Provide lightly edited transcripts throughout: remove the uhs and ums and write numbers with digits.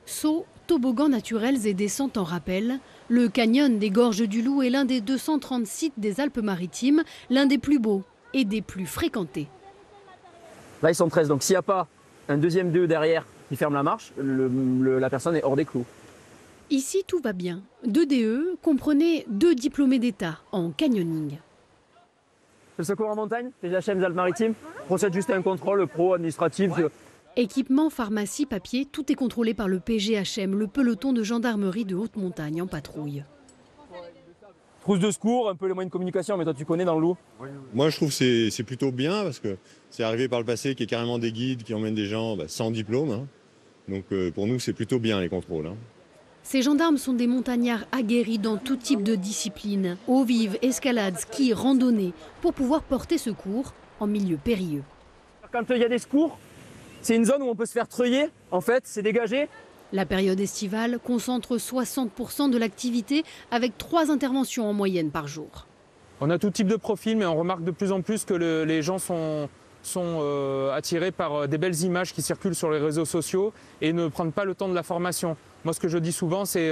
Sauts, toboggans naturels et descentes en rappel, le canyon des Gorges du Loup est l'un des 230 sites des Alpes-Maritimes, l'un des plus beaux et des plus fréquentés. Là, ils sont 13, donc s'il n'y a pas un deuxième DE derrière qui ferme la marche, la personne est hors des clous. Ici, tout va bien. 2 DE comprenaient 2 diplômés d'État en canyoning. Le secours en montagne, PGHM des Alpes-Maritimes, procède juste à un contrôle pro administratif. Ouais. Équipement, pharmacie, papier, tout est contrôlé par le PGHM, le peloton de gendarmerie de haute montagne en patrouille. Trousse de secours, un peu les moyens de communication, mais toi tu connais dans le loup. Moi je trouve que c'est plutôt bien parce que c'est arrivé par le passé qu'il y ait carrément des guides qui emmènent des gens sans diplôme. Hein. Donc pour nous c'est plutôt bien les contrôles. Hein. Ces gendarmes sont des montagnards aguerris dans tout type de discipline, eau vive, escalade, ski, randonnée, pour pouvoir porter secours en milieu périlleux. Quand il y a des secours, c'est une zone où on peut se faire treuiller, en fait, c'est dégagé. La période estivale concentre 60% de l'activité avec 3 interventions en moyenne par jour. On a tout type de profil, mais on remarque de plus en plus que les gens sont attirés par des belles images qui circulent sur les réseaux sociaux et ne prennent pas le temps de la formation. Moi, ce que je dis souvent, c'est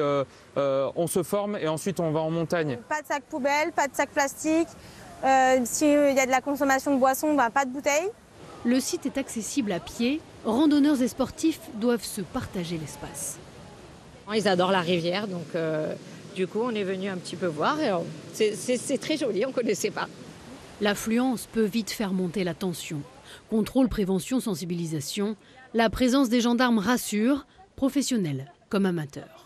on se forme et ensuite on va en montagne. Pas de sac poubelle, pas de sac plastique. S'il y a de la consommation de boissons, pas de bouteilles. Le site est accessible à pied. Randonneurs et sportifs doivent se partager l'espace. Ils adorent la rivière, donc du coup, on est venu un petit peu voir. C'est très joli, on ne connaissait pas. L'affluence peut vite faire monter la tension. Contrôle, prévention, sensibilisation. La présence des gendarmes rassure, professionnels comme amateurs.